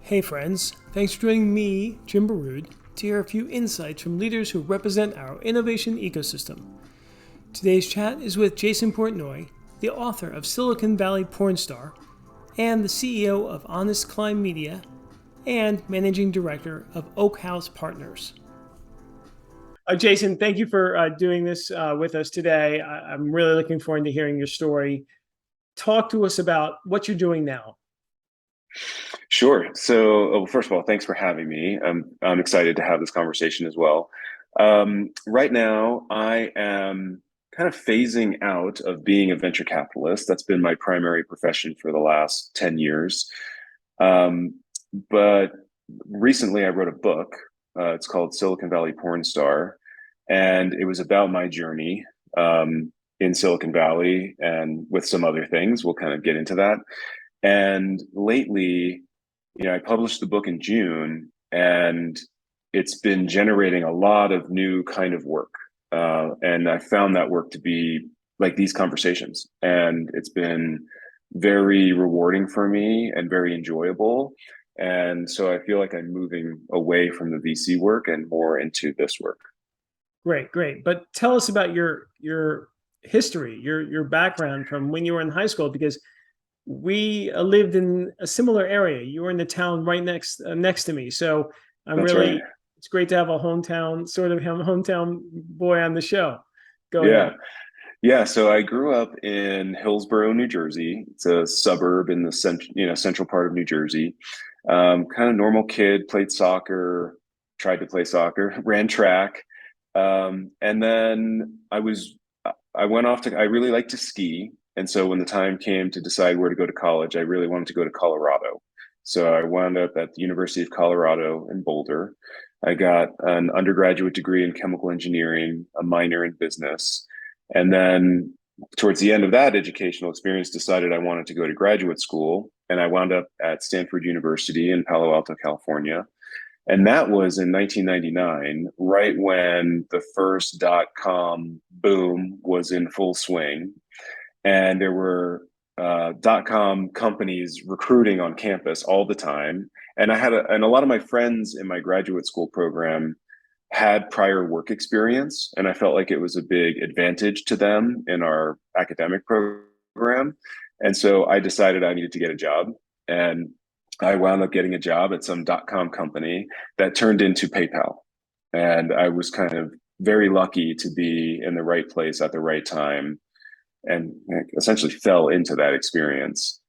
Hey friends, thanks for joining me, Jim Baroud, to hear a few insights from leaders who represent our innovation ecosystem. Today's chat is with Jason Portnoy, the author of Silicon Valley Porn Star, and the CEO of Honest Climb Media, and Managing Director of Oak House Partners. Jason, thank you for doing this with us today. I'm really looking forward to hearing your story. Talk to us about what you're doing now. Sure. So, first of all, thanks for having me. I'm excited to have this conversation as well. Right now, I am kind of phasing out of being a venture capitalist. That's been my primary profession for the last 10 years. Um, but recently, I wrote a book. It's called Silicon Valley Porn Star, and it was about my journey in Silicon Valley and with some other things. We'll kind of get into that. And lately, I published the book in June, and it's been generating a lot of new kind of work. And I found that work to be like these conversations. And it's been very rewarding for me and very enjoyable. And so I feel like I'm moving away from the VC work and more into this work. Great. But tell us about your history, your background from when you were in high school, because we lived in a similar area. You were in the town right next to me, so That's right. it's great to have a hometown boy on the show. Go ahead. Yeah. Yeah, so I grew up in Hillsborough, New Jersey. It's a suburb in the central part of New Jersey. Kind of normal kid, played soccer, tried to play soccer, ran track. And then I went off to, I really like to ski. And so when the time came to decide where to go to college, I really wanted to go to Colorado. So I wound up at the University of Colorado in Boulder. I got an undergraduate degree in chemical engineering, a minor in business. And then towards the end of that educational experience, decided I wanted to go to graduate school. And I wound up at Stanford University in Palo Alto, California. And that was in 1999, right when the first dot-com boom was in full swing. And there were dot-com companies recruiting on campus all the time. And and a lot of my friends in my graduate school program had prior work experience, and I felt like it was a big advantage to them in our academic program. And so I decided I needed to get a job, and I wound up getting a job at some dot-com company that turned into PayPal. And I was kind of very lucky to be in the right place at the right time and essentially fell into that experience.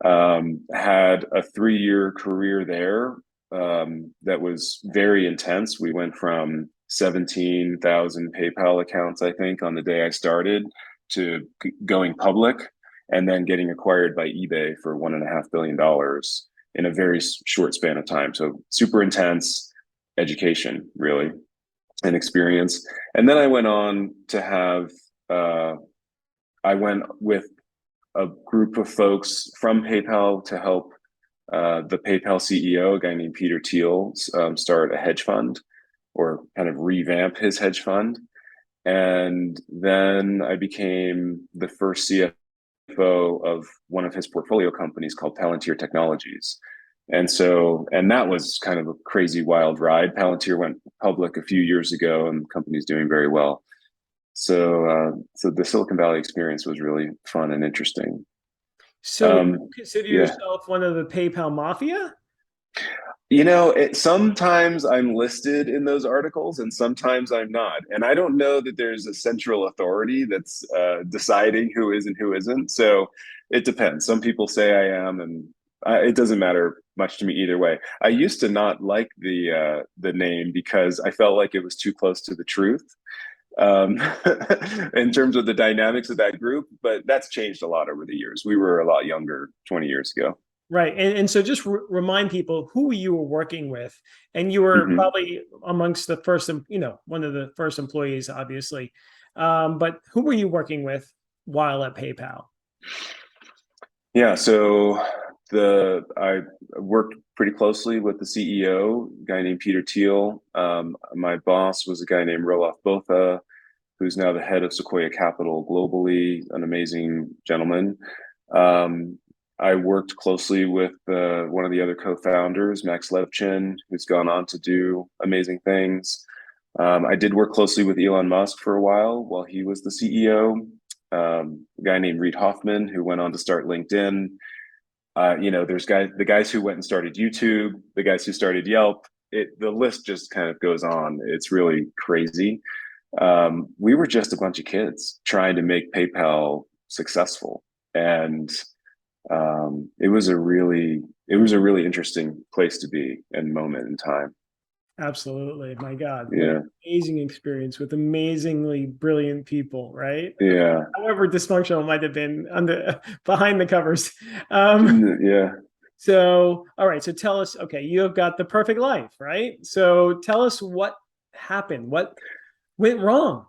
Had a 3-year career there that was very intense. We went from 17,000 PayPal accounts, I think, on the day I started to going public and then getting acquired by eBay for $1.5 billion in a very short span of time. So super intense education, really, and experience. And then I went on to have, I went with a group of folks from PayPal to help the PayPal CEO, a guy named Peter Thiel, start a hedge fund or kind of revamp his hedge fund. And then I became the first CFO of one of his portfolio companies called Palantir Technologies. And that was kind of a crazy, wild ride. Palantir went public a few years ago, and the company's doing very well. So the Silicon Valley experience was really fun and interesting. So you consider Yeah. yourself one of the PayPal mafia? Sometimes I'm listed in those articles and sometimes I'm not. And I don't know that there's a central authority that's deciding who is and who isn't. So it depends. Some people say I am, and it doesn't matter much to me either way. I used to not like the name because I felt like it was too close to the truth um, in terms of the dynamics of that group, but that's changed a lot over the years. We were a lot younger 20 years ago. Right. And so just remind people who you were working with. And you were Mhm. probably amongst the first, one of the first employees, obviously. But who were you working with while at PayPal? Yeah, so I worked pretty closely with the CEO, a guy named Peter Thiel. My boss was a guy named Roelof Botha, who's now the head of Sequoia Capital globally, an amazing gentleman. Um, I worked closely with one of the other co-founders, Max Levchin, who's gone on to do amazing things. I did work closely with Elon Musk for a while he was the CEO. A guy named Reid Hoffman, who went on to start LinkedIn. There's the guys who went and started YouTube, the guys who started Yelp. The list just kind of goes on. It's really crazy. We were just a bunch of kids trying to make PayPal successful, and it was a really interesting place to be and moment in time. Absolutely. My God. What Yeah, an amazing experience with amazingly brilliant people, right? yeah, However dysfunctional it might have been behind the covers. Um, yeah. so, all right. So tell us, okay, you have got the perfect life, right? So tell us what happened, what went wrong.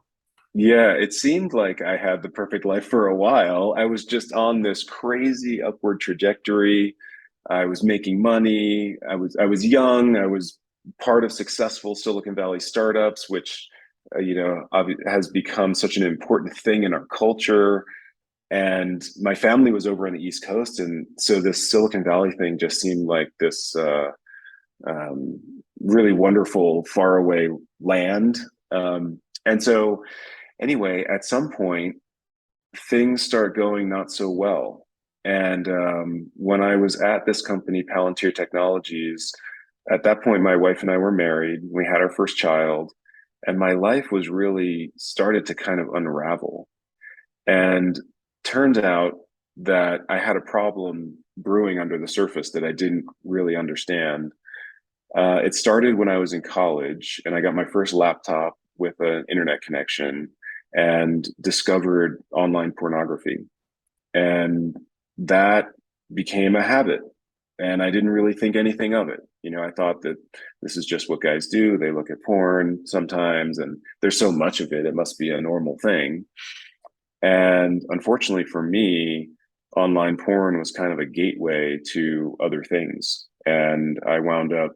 Yeah, it seemed like I had the perfect life for a while. I was just on this crazy upward trajectory. I was making money. I was young. I was part of successful Silicon Valley startups, which has become such an important thing in our culture. And my family was over on the East Coast, and so this Silicon Valley thing just seemed like this um, really wonderful, faraway land. And so anyway, at some point, things start going not so well. And when I was at this company, Palantir Technologies, at that point, my wife and I were married. We had our first child, and my life was really started to kind of unravel. And turned out that I had a problem brewing under the surface that I didn't really understand. It started when I was in college, and I got my first laptop with an internet connection and discovered online pornography. And that became a habit. And I didn't really think anything of it. I thought that this is just what guys do. They look at porn sometimes, and there's so much of it, it must be a normal thing. And unfortunately for me, online porn was kind of a gateway to other things. And I wound up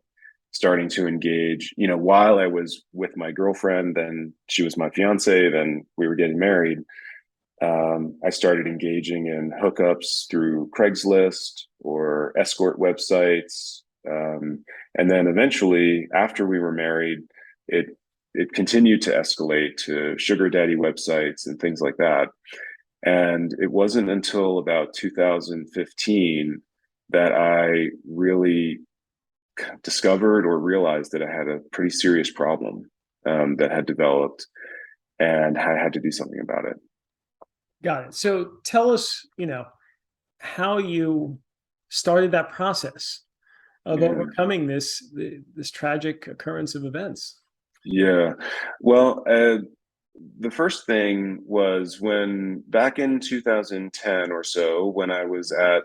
starting to engage, while I was with my girlfriend, then she was my fiance, then we were getting married. I started engaging in hookups through Craigslist or escort websites. And then eventually, after we were married, it it continued to escalate to sugar daddy websites and things like that. And it wasn't until about 2015 that I really discovered or realized that I had a pretty serious problem that had developed, and I had to do something about it. Got it. So tell us, how you started that process of Yeah. overcoming this tragic occurrence of events. Yeah. Well, the first thing was when back in 2010 or so, when I was at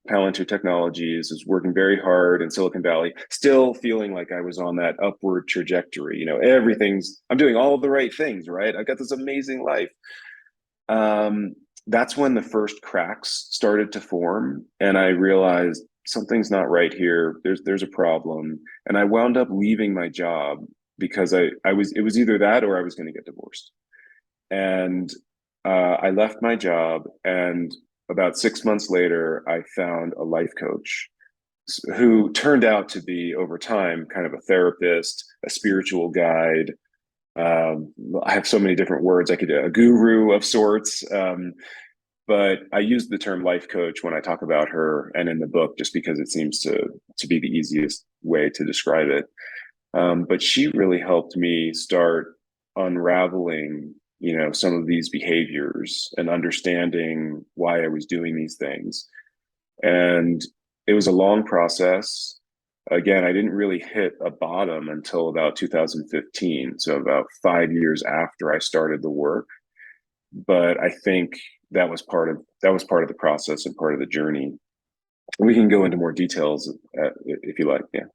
Palantir Technologies, was working very hard in Silicon Valley, still feeling like I was on that upward trajectory. I'm doing all of the right things, right? I got this amazing life. Um, that's when the first cracks started to form, and I realized something's not right here. There's a problem, and I wound up leaving my job because I was it was either that or I was going to get divorced. And I left my job, and about 6 months later, I found a life coach who turned out to be, over time, kind of a therapist, a spiritual guide. I have so many different words. I could a guru of sorts. But I use the term life coach when I talk about her and in the book, just because it seems to be the easiest way to describe it. But she really helped me start unraveling, some of these behaviors and understanding why I was doing these things. And it was a long process. Again, I didn't really hit a bottom until about 2015, so about 5 years after I started the work. But I think that was part of the process and part of the journey. We can go into more details if you like. Yeah,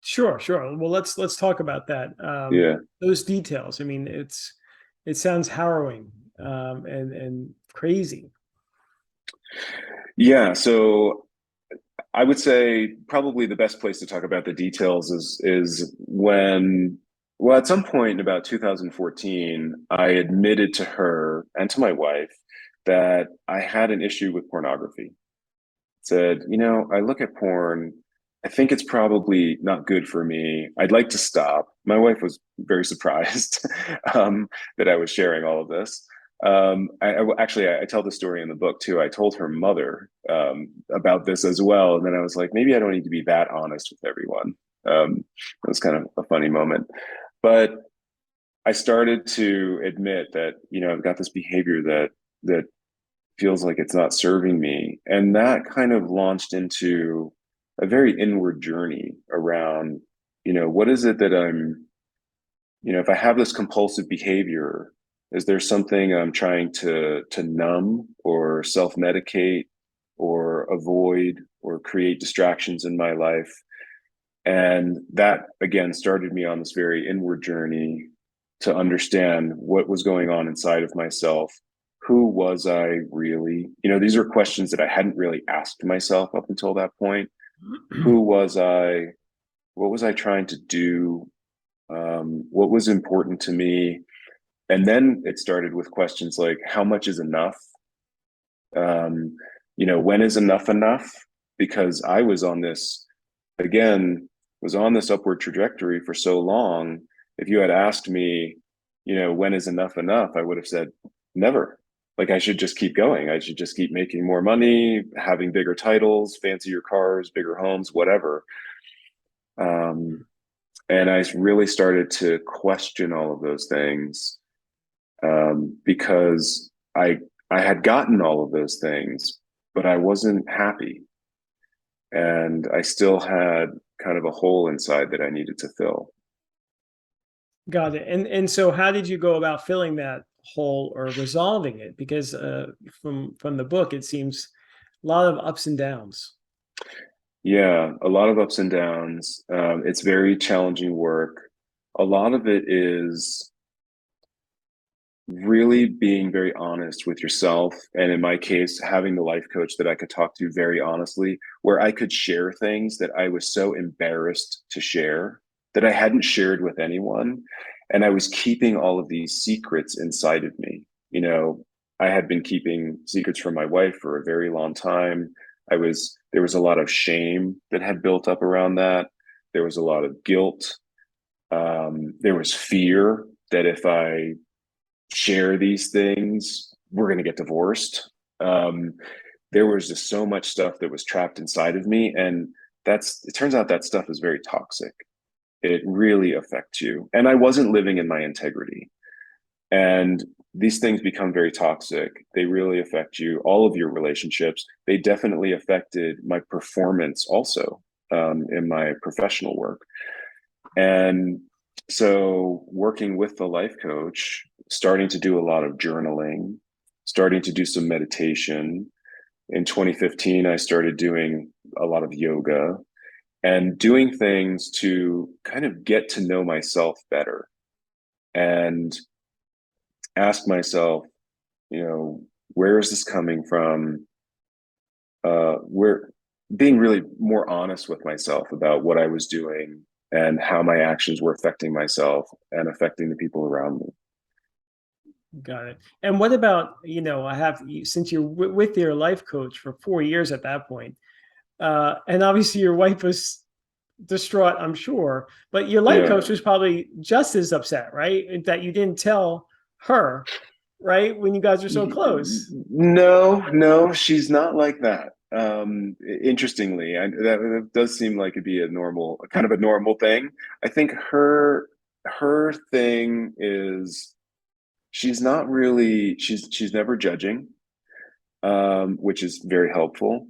Sure, sure. Well, let's talk about that. yeah, Those details. I mean, it sounds harrowing, and crazy. yeah. So I would say probably the best place to talk about the details is when, well, at some point in about 2014, I admitted to her and to my wife that I had an issue with pornography. said, I look at porn. I think it's probably not good for me. I'd like to stop. My wife was very surprised that I was sharing all of this. I tell the story in the book too. I told her mother about this as well, and then I was like, maybe I don't need to be that honest with everyone. It was kind of a funny moment, but I started to admit that I've got this behavior that feels like it's not serving me, and that kind of launched into a very inward journey around what is it that if I have this compulsive behavior, is there something I'm trying to numb or self-medicate or avoid or create distractions in my life? And that again started me on this very inward journey to understand what was going on inside of myself. Who was I really? These are questions that I hadn't really asked myself up until that point. Who was I? What was I trying to do? What was important to me? And then it started with questions like, how much is enough? When is enough enough? Because I was on this, again, was on this upward trajectory for so long. If you had asked me, when is enough enough, I would have said never. Like I should just keep going. I should just keep making more money, having bigger titles, fancier cars, bigger homes, whatever. And I really started to question all of those things because I had gotten all of those things, but I wasn't happy, and I still had kind of a hole inside that I needed to fill. Got it. And so how did you go about filling that hole or resolving it? Because from the book, it seems a lot of ups and downs. Yeah, a lot of ups and downs. It's very challenging work. A lot of it is really being very honest with yourself. And in my case, having the life coach that I could talk to very honestly, where I could share things that I was so embarrassed to share that I hadn't shared with anyone. And I was keeping all of these secrets inside of me. I had been keeping secrets from my wife for a very long time. There was a lot of shame that had built up around that. There was a lot of guilt. There was fear that if I share these things, we're going to get divorced. There was just so much stuff that was trapped inside of me. And it turns out that stuff is very toxic. It really affects you. And I wasn't living in my integrity. And these things become very toxic. They really affect you, all of your relationships. They definitely affected my performance also in my professional work. And so working with the life coach, starting to do a lot of journaling, starting to do some meditation. In 2015, I started doing a lot of yoga and doing things to kind of get to know myself better and ask myself, where is this coming from? Where being really more honest with myself about what I was doing and how my actions were affecting myself and affecting the people around me. Got it. And what about, since you're with your life coach for 4 years at that point, and obviously your wife was distraught, I'm sure, but your life Yeah. coach was probably just as upset, right? That you didn't tell her, right? When you guys were so close. No, she's not like that. Interestingly, that does seem like it'd be kind of a normal thing. I think her thing is she's not really she's never judging, which is very helpful.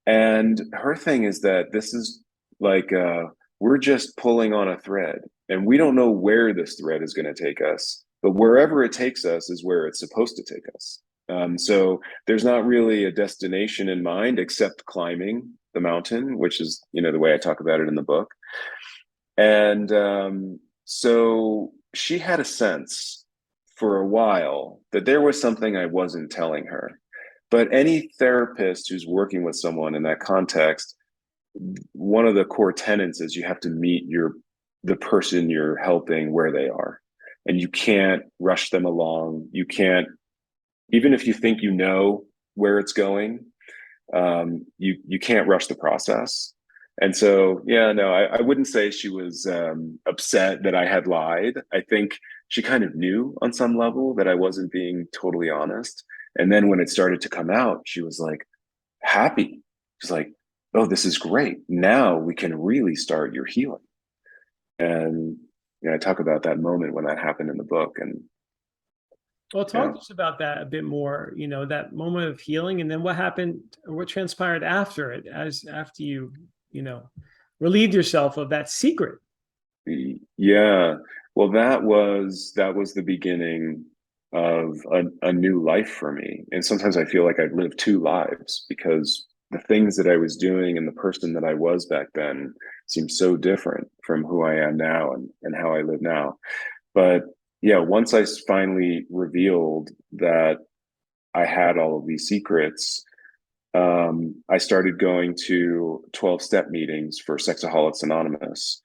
And her thing is that this is like we're just pulling on a thread, and we don't know where this thread is going to take us, but wherever it takes us is where it's supposed to take us. So there's not really a destination in mind except climbing the mountain, which is the way I talk about it in the book. And so she had a sense for a while that there was something I wasn't telling her. But any therapist who's working with someone in that context, one of the core tenets is you have to meet the person you're helping where they are. And you can't rush them along. You can't, even if you think where it's going, you can't rush the process. And so, yeah, no, I wouldn't say she was upset that I had lied. I think she kind of knew on some level that I wasn't being totally honest. And then when it started to come out, she was like happy. She's like, "Oh, this is great. Now we can really start your healing." And I talk about that moment when that happened in the book. And Well, yeah, talk to us about that a bit more, that moment of healing, and then what happened, or what transpired after it, after you, you know, relieved yourself of that secret. yeah. Well, that was the beginning of a new life for me. And sometimes I feel like I've lived two lives because the things that I was doing and the person that I was back then seems so different from who I am now and how I live now. But yeah, once I finally revealed that I had all of these secrets, I started going to 12-step meetings for Sexaholics Anonymous.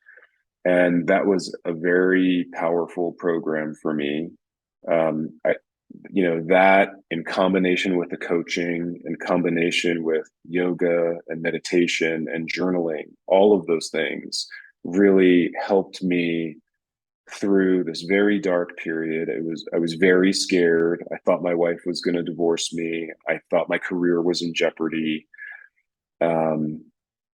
And that was a very powerful program for me. That in combination with the coaching, in combination with yoga and meditation and journaling, all of those things really helped me through this very dark period. I was very scared. I thought my wife was going to divorce me. I thought my career was in jeopardy. Um,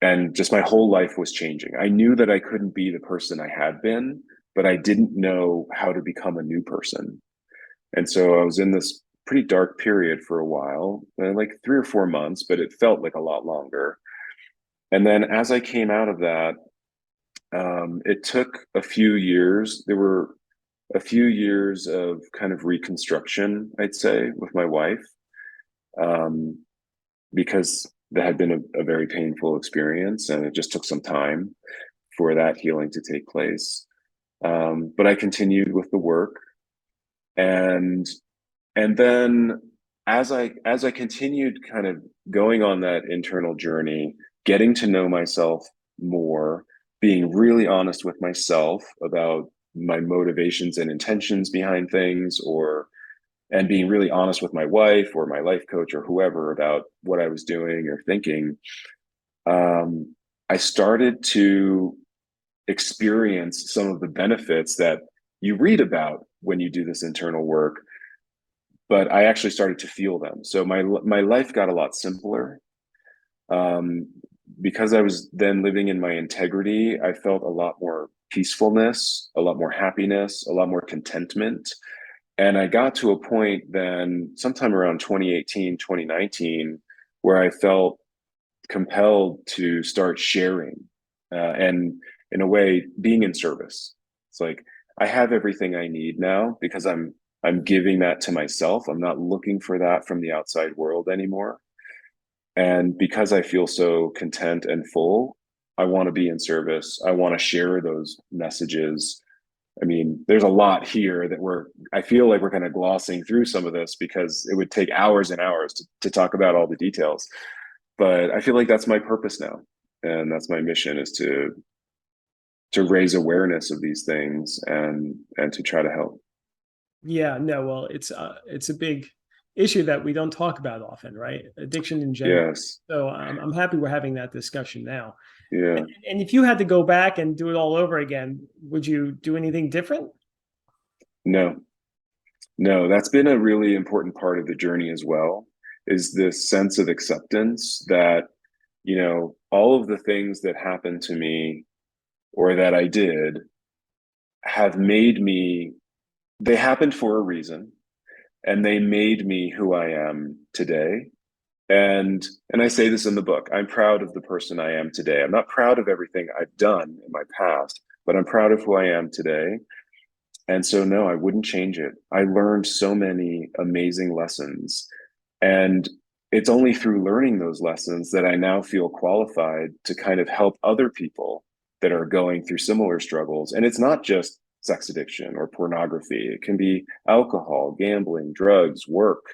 and just my whole life was changing. I knew that I couldn't be the person I had been, but I didn't know how to become a new person. And so I was in this pretty dark period for a while, like 3 or 4 months, but it felt like a lot longer. And then as I came out of that, it took a few years. There were a few years of kind of reconstruction, I'd say, with my wife, um, because that had been a very painful experience, and it just took some time for that healing to take place. But I continued with the work, and and then as I continued kind of going on that internal journey, getting to know myself more, being really honest with myself about my motivations and intentions behind things, or and being really honest with my wife or my life coach or whoever about what I was doing or thinking, I started to experience some of the benefits that you read about when you do this internal work, but I actually started to feel them. So my life got a lot simpler. Um, because I was then living in my integrity, I felt a lot more peacefulness, a lot more happiness, a lot more contentment. And I got to a point then, sometime around 2018, 2019, where I felt compelled to start sharing, and in a way, being in service. It's like I have everything I need now because I'm giving that to myself. I'm not looking for that from the outside world anymore. And because I feel so content and full, I want to be in service. I want to share those messages. I mean, there's a lot here that I feel like we're kind of glossing through some of this because it would take hours and hours to talk about all the details. But I feel like that's my purpose now. And that's my mission, is to raise awareness of these things and to try to help. Yeah, no, well, it's a big issue that we don't talk about often, right? Addiction in general. Yes. So I'm happy we're having that discussion now. Yeah. And if you had to go back and do it all over again, would you do anything different? No, no, that's been a really important part of the journey as well, is this sense of acceptance that, all of the things that happened to me or that I did have made me, they happened for a reason, and they made me who I am today. And I say this in the book. I'm proud of the person I am today. I'm not proud of everything I've done in my past, but I'm proud of who I am today. And so no, I wouldn't change it. I learned so many amazing lessons. And it's only through learning those lessons that I now feel qualified to kind of help other people that are going through similar struggles. And it's not just sex addiction or pornography. It can be alcohol, gambling, drugs, work,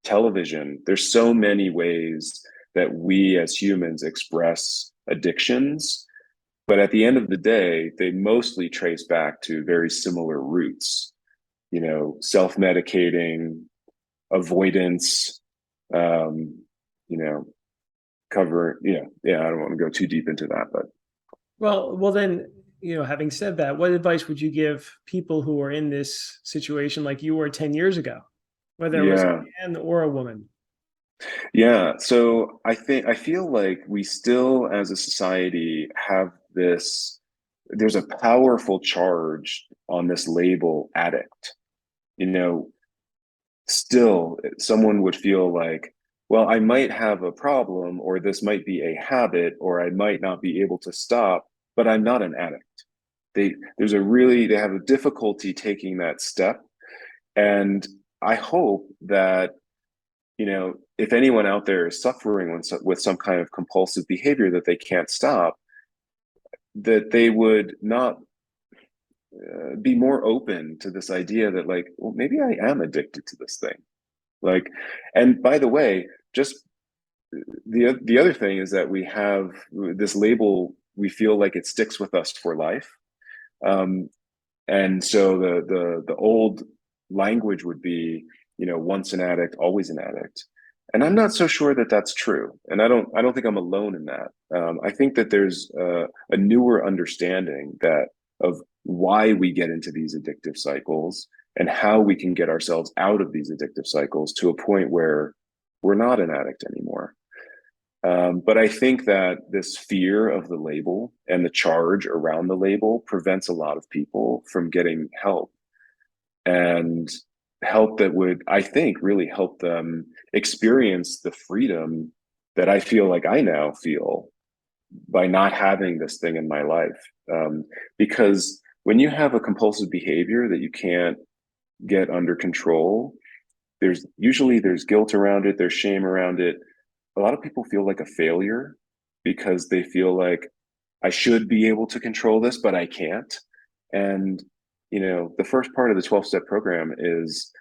television. There's so many ways that we as humans express addictions, but at the end of the day, they mostly trace back to very similar roots, self-medicating, avoidance, um, you know, cover, yeah, I don't want to go too deep into that, but Well, then, having said that, what advice would you give people who are in this situation like you were 10 years ago, whether it was yeah. a man or a woman? Yeah, so I feel like we still as a society have this, there's a powerful charge on this label addict. You know, still someone would feel like, well, I might have a problem, or this might be a habit, or I might not be able to stop, but I'm not an addict. They have a difficulty taking that step. And I hope that, if anyone out there is suffering with some kind of compulsive behavior that they can't stop, that they would not be more open to this idea that, like, well, maybe I am addicted to this thing. Like, and by the way, just the other thing is that we have this label, we feel like it sticks with us for life. Um, and so the old language would be, once an addict, always an addict. And I'm not so sure that that's true. And I don't think I'm alone in that. I think that there's a newer understanding that of why we get into these addictive cycles and how we can get ourselves out of these addictive cycles to a point where we're not an addict anymore. But I think that this fear of the label and the charge around the label prevents a lot of people from getting help, and help that would, I think, really help them experience the freedom that I feel like I now feel by not having this thing in my life. Because when you have a compulsive behavior that you can't get under control, there's guilt around it, there's shame around it. A lot of people feel like a failure because they feel like I should be able to control this, but I can't. And, the first part of the 12-step program is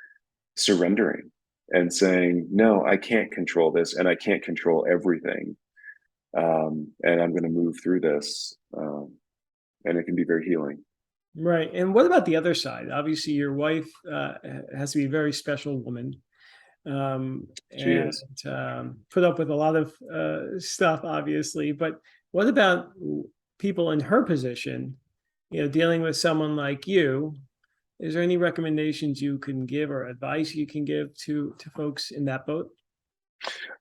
surrendering and saying, no, I can't control this and I can't control everything. And I'm going to move through this. And it can be very healing. Right. And what about the other side? Obviously, your wife has to be a very special woman, She and is. put up with a lot of stuff, obviously. But what about people in her position, dealing with someone like you? Is there any recommendations you can give or advice you can give to folks in that boat?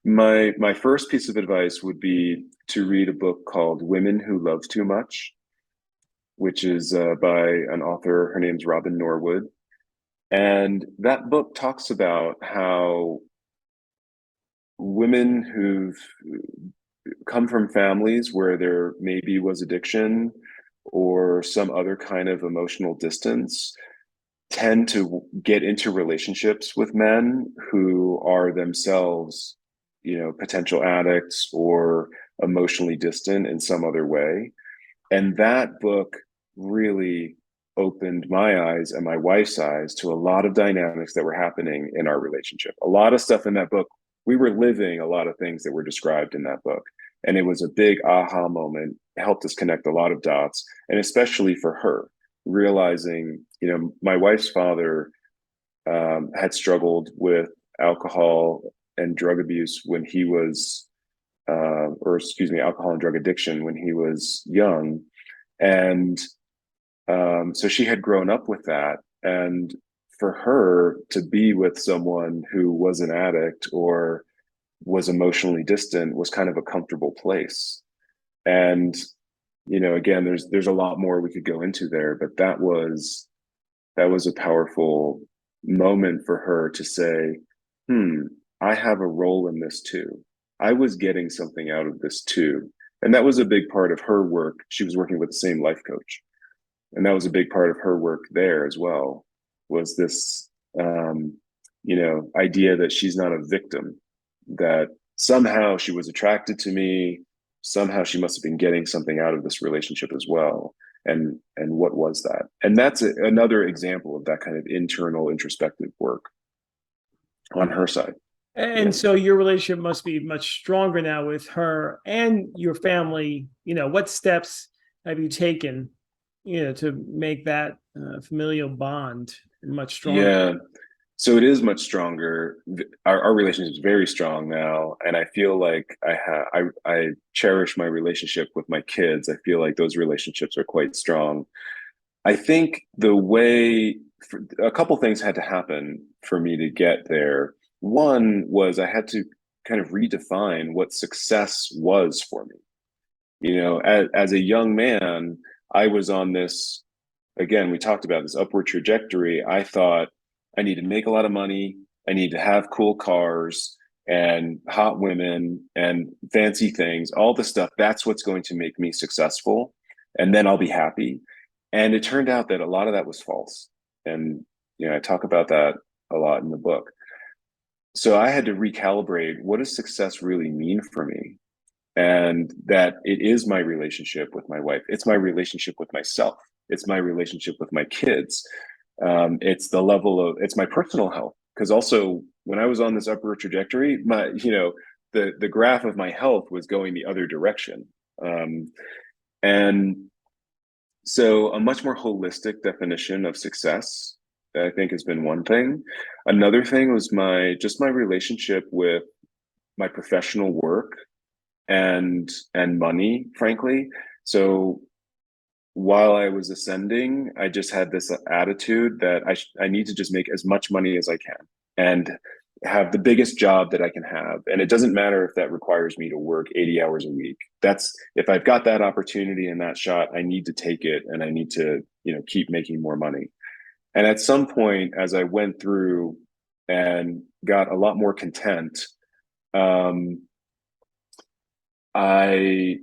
My first piece of advice would be to read a book called Women Who Love Too Much, which is by an author. Her name's Robin Norwood. And that book talks about how women who've come from families where there maybe was addiction or some other kind of emotional distance tend to get into relationships with men who are themselves, potential addicts or emotionally distant in some other way. And that book really opened my eyes and my wife's eyes to a lot of dynamics that were happening in our relationship. A lot of stuff in that book, we were living a lot of things that were described in that book. And it was a big aha moment, it helped us connect a lot of dots, and especially for her, realizing, my wife's father had struggled with alcohol and drug abuse when he was, or excuse me, alcohol and drug addiction when he was young. And so she had grown up with that. And for her to be with someone who was an addict or was emotionally distant was kind of a comfortable place. And, again, there's a lot more we could go into there, but that was a powerful moment for her to say, I have a role in this too. I was getting something out of this too. And that was a big part of her work. She was working with the same life coach. And that was a big part of her work there as well, was this, idea that she's not a victim, that somehow she was attracted to me, somehow she must have been getting something out of this relationship as well. And what was that? And that's another example of that kind of internal introspective work on her side. Yeah. And so your relationship must be much stronger now with her and your family. What steps have you taken, to make that familial bond much stronger? Yeah. So it is much stronger. Our relationship is very strong now, and I feel like I cherish my relationship with my kids. I feel like those relationships are quite strong. I think a couple things had to happen for me to get there. One was I had to kind of redefine what success was for me. As a young man, I was on this, again, we talked about this upward trajectory. I thought I need to make a lot of money. I need to have cool cars and hot women and fancy things, all the stuff. That's what's going to make me successful. And then I'll be happy. And it turned out that a lot of that was false. And, I talk about that a lot in the book. So I had to recalibrate, what does success really mean for me? And that it is my relationship with my wife. It's my relationship with myself. It's my relationship with my kids. It's my personal health. Because also, when I was on this upward trajectory, the graph of my health was going the other direction. And so a much more holistic definition of success, I think, has been one thing. Another thing was my relationship with my professional work and money, frankly. So while I was ascending, I just had this attitude that I need to just make as much money as I can and have the biggest job that I can have. And it doesn't matter if that requires me to work 80 hours a week. That's if I've got that opportunity and that shot, I need to take it and I need to, keep making more money. And at some point, as I went through and got a lot more content, um, I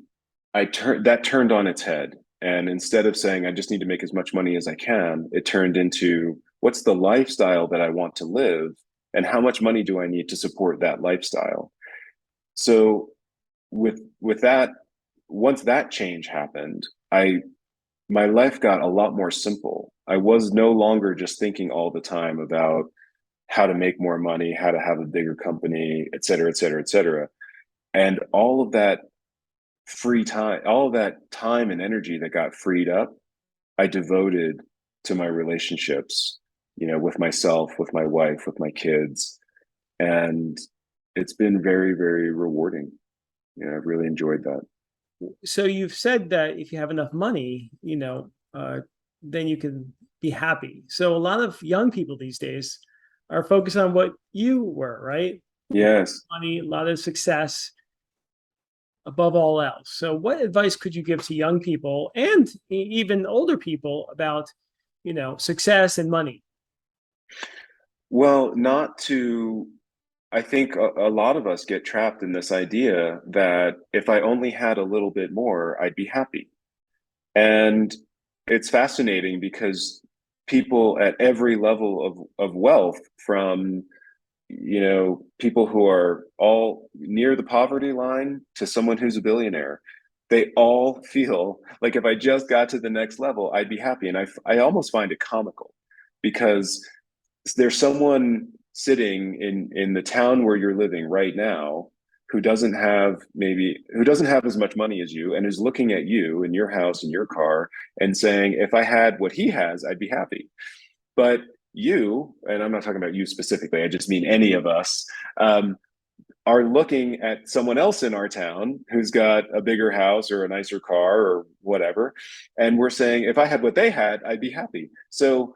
turned on its head. And instead of saying I just need to make as much money as I can, it turned into, what's the lifestyle that I want to live, and how much money do I need to support that lifestyle? So with that, once that change happened, my life got a lot more simple. I was no longer just thinking all the time about how to make more money, how to have a bigger company, et cetera, et cetera, et cetera. And all of that free time, all of that time and energy that got freed up, I devoted to my relationships, with myself, with my wife, with my kids. And it's been very, very rewarding. I've really enjoyed that. So you've said that if you have enough money, then you can be happy. So a lot of young people these days are focused on what you were, right? Yes. Money, a lot of success above all else. So what advice could you give to young people and even older people about, success and money? Well, I think a lot of us get trapped in this idea that if I only had a little bit more, I'd be happy. And it's fascinating because people at every level of wealth, from people who are all near the poverty line to someone who's a billionaire, they all feel like if I just got to the next level, I'd be happy. And I almost find it comical because there's someone sitting in the town where you're living right now who doesn't have as much money as you and is looking at you in your house and your car and saying, if I had what he has, I'd be happy. But you, and I'm not talking about you specifically, I just mean any of us, are looking at someone else in our town who's got a bigger house or a nicer car or whatever. And we're saying, if I had what they had, I'd be happy. So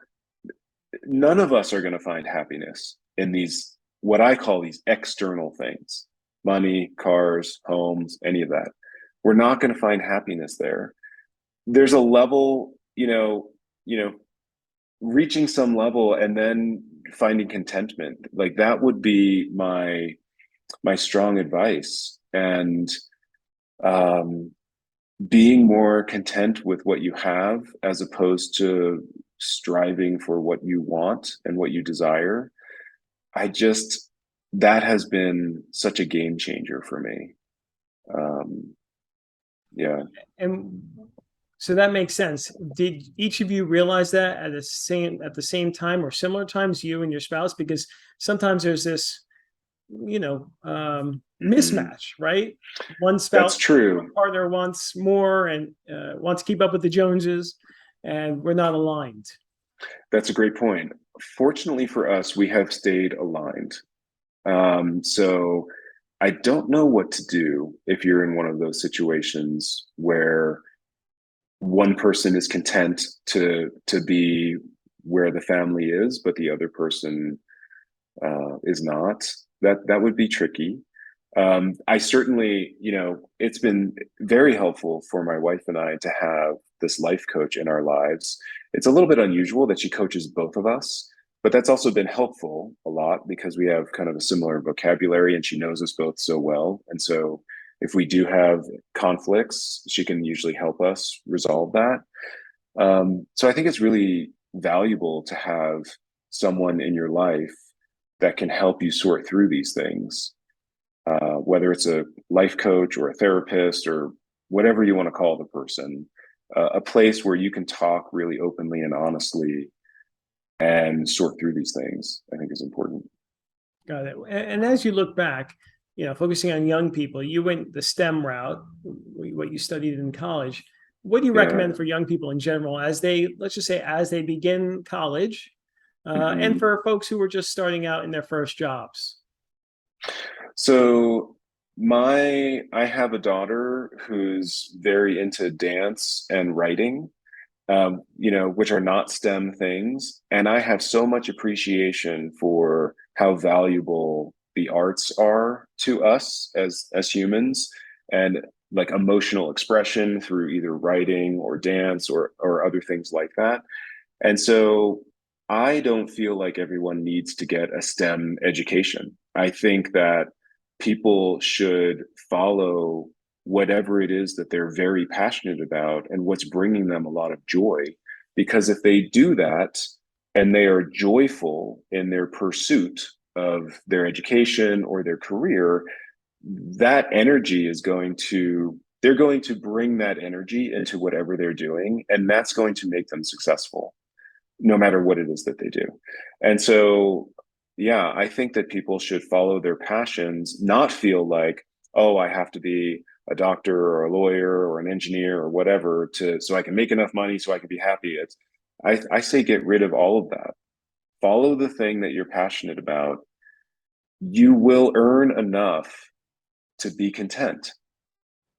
none of us are going to find happiness in these, what I call these external things: money, cars, homes, any of that. We're not going to find happiness there. There's a level, reaching some level and then finding contentment. Like that would be my strong advice. And um, being more content with what you have as opposed to striving for what you want and what you desire. That has been such a game changer for me. Um, yeah. And so that makes sense. Did each of you realize that at the same time or similar times, you and your spouse? Because sometimes there's this, mismatch, right? One That's spouse, one true. partner wants more and wants to keep up with the Joneses, and we're not aligned. That's a great point. Fortunately for us, we have stayed aligned. So I don't know what to do if you're in one of those situations where one person is content to be where the family is, but the other person is not. That would be tricky. I certainly, it's been very helpful for my wife and I to have this life coach in our lives. It's a little bit unusual that she coaches both of us, but that's also been helpful a lot because we have kind of a similar vocabulary and she knows us both so well. And so if we do have conflicts, she can usually help us resolve that. So I think it's really valuable to have someone in your life that can help you sort through these things, whether it's a life coach or a therapist or whatever you want to call the person, a place where you can talk really openly and honestly and sort through these things, I think is important. Got it. And as you look back, focusing on young people, you went the STEM route, what you studied in college. What do you Yeah. recommend for young people in general as they, let's just say, as they begin college, and Mhm. for folks who were just starting out in their first jobs? So I have a daughter who's very into dance and writing, which are not STEM things. And I have so much appreciation for how valuable the arts are to us as humans, and like emotional expression through either writing or dance or other things like that. And so I don't feel like everyone needs to get a STEM education. I think that people should follow whatever it is that they're very passionate about and what's bringing them a lot of joy. Because if they do that and they are joyful in their pursuit of their education or their career, that energy is they're going to bring that energy into whatever they're doing, and that's going to make them successful no matter what it is that they do. And so, yeah, I think that people should follow their passions, not feel like, oh, I have to be a doctor or a lawyer or an engineer or whatever to so I can make enough money so I can be happy. I say get rid of all of that. Follow the thing that you're passionate about. You will earn enough to be content,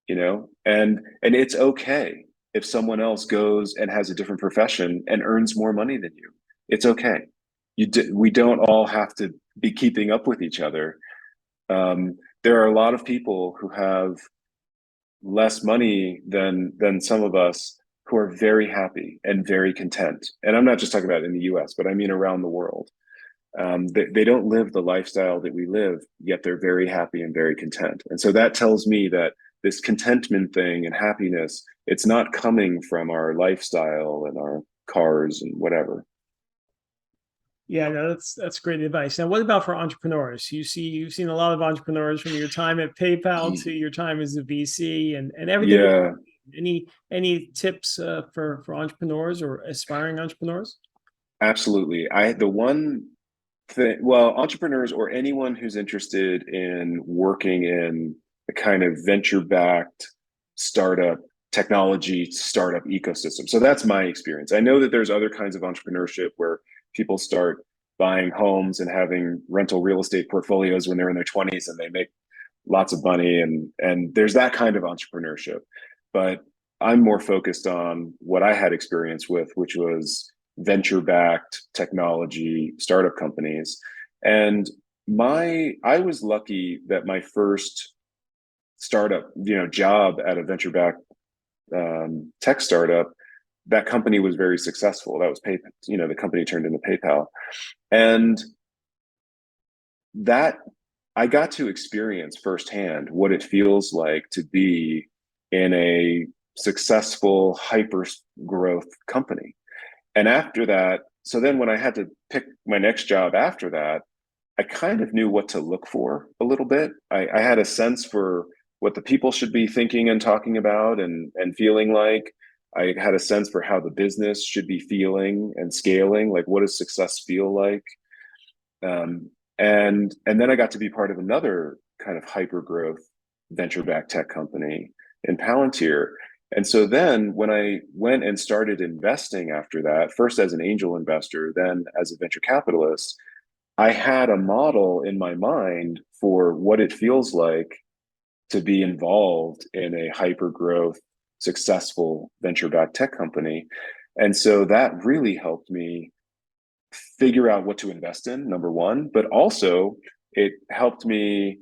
and it's okay if someone else goes and has a different profession and earns more money than you. It's okay. We don't all have to be keeping up with each other. There are a lot of people who have less money than some of us who are very happy and very content, and I'm not just talking about in the US, but I mean around the world. They don't live the lifestyle that we live, yet they're very happy and very content. And so that tells me that this contentment thing and happiness, it's not coming from our lifestyle and our cars and whatever. Yeah, no, that's great advice. Now, what about for entrepreneurs? You've seen a lot of entrepreneurs from your time at PayPal to your time as a VC and everything. Yeah, Any tips for entrepreneurs or aspiring entrepreneurs? absolutely. The one thing, well, entrepreneurs or anyone who's interested in working in the kind of venture-backed startup technology startup ecosystem. So that's my experience. I know that there's other kinds of entrepreneurship where people start buying homes and having rental real estate portfolios when they're in their 20s and they make lots of money, and there's that kind of entrepreneurship. But I'm more focused on what I had experience with, which was venture backed technology startup companies. And I was lucky that my first startup, job at a venture backed tech startup, that company was very successful. That was PayPal. The company turned into PayPal, and that I got to experience firsthand what it feels like to be in a successful hyper growth company. And after that, so then when I had to pick my next job after that, I kind of knew what to look for a little bit. I had a sense for what the people should be thinking and talking about and feeling like. I had a sense for how the business should be feeling and scaling. Like, what does success feel like? And then I got to be part of another kind of hyper growth venture backed tech company in Palantir. And so then when I went and started investing after that, first as an angel investor, then as a venture capitalist, I had a model in my mind for what it feels like to be involved in a hyper growth, successful venture backed tech company. And so that really helped me figure out what to invest in, number one, but also it helped me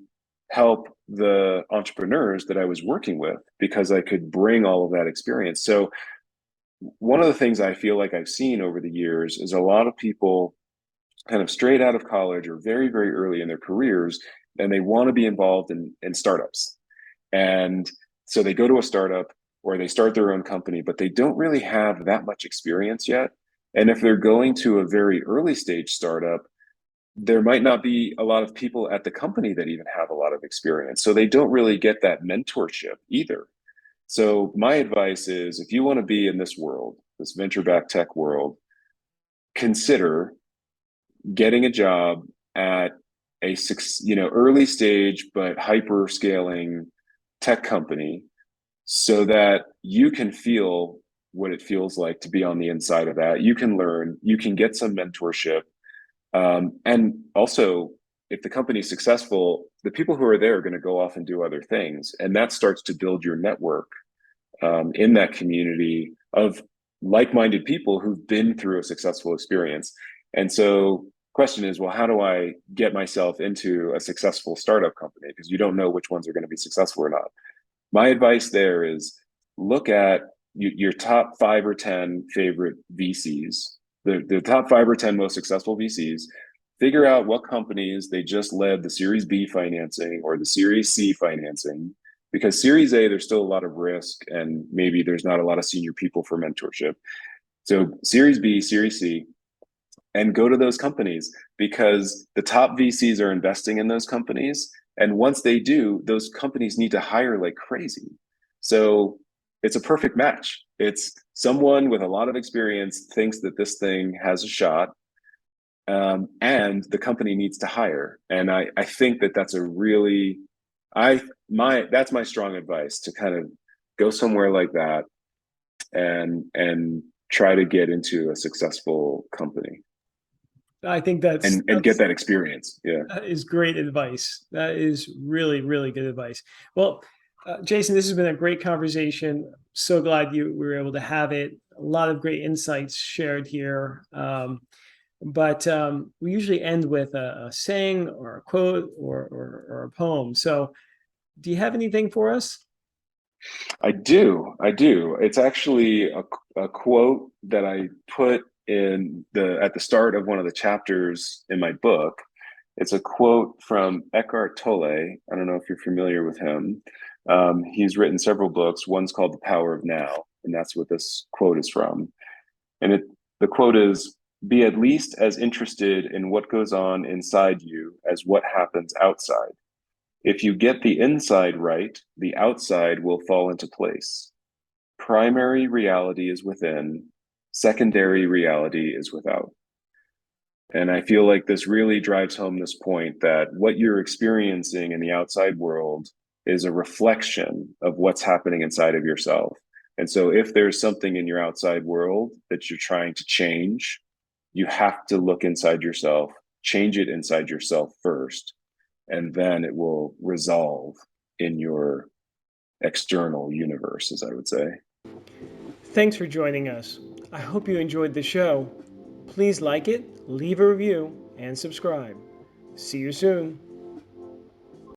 help the entrepreneurs that I was working with because I could bring all of that experience. So, one of the things I feel like I've seen over the years is a lot of people kind of straight out of college or very, very early in their careers, and they want to be involved in startups. And so they go to a startup or they start their own company, but they don't really have that much experience yet. And if they're going to a very early stage startup, there might not be a lot of people at the company that even have a lot of experience. So they don't really get that mentorship either. So my advice is if you want to be in this world, this venture backed tech world, consider getting a job at a early stage but hyper scaling tech company so that you can feel what it feels like to be on the inside of that. You can learn, you can get some mentorship. And also, if the company's successful, the people who are there are going to go off and do other things. And that starts to build your network in that community of like-minded people who've been through a successful experience. And so question is, well, how do I get myself into a successful startup company? Because you don't know which ones are going to be successful or not. My advice there is look at your top 5 or 10 favorite VCs, the top 5 or 10 most successful VCs. Figure out what companies they just led the Series B financing or the Series C financing, because Series A, there's still a lot of risk and maybe there's not a lot of senior people for mentorship. So Series B, Series C, and go to those companies because the top VCs are investing in those companies. And once they do, those companies need to hire like crazy. So it's a perfect match. It's someone with a lot of experience thinks that this thing has a shot, and the company needs to hire. And I think that that's a really, that's my strong advice to kind of go somewhere like that and try to get into a successful company I think and get that experience. Yeah. that is great advice. That is really, really good advice. Well, Jason, this has been a great conversation. So glad we were able to have it. A lot of great insights shared here. But we usually end with a saying or a quote or a poem. So, do you have anything for us? I do. I do. It's actually a quote that I put in the at the start of one of the chapters in my book. It's a quote from Eckhart Tolle. I don't know if you're familiar with him. He's written several books. One's called The Power of Now, and that's what this quote is from. And the quote is, "Be at least as interested in what goes on inside you as what happens outside. If you get the inside right, the outside will fall into place. Primary reality is within, secondary reality is without." And I feel like this really drives home this point that what you're experiencing in the outside world is a reflection of what's happening inside of yourself. And so if there's something in your outside world that you're trying to change, you have to look inside yourself, change it inside yourself first, and then it will resolve in your external universe, as I would say. Thanks for joining us. I hope you enjoyed the show. Please like it, leave a review, and subscribe. See you soon.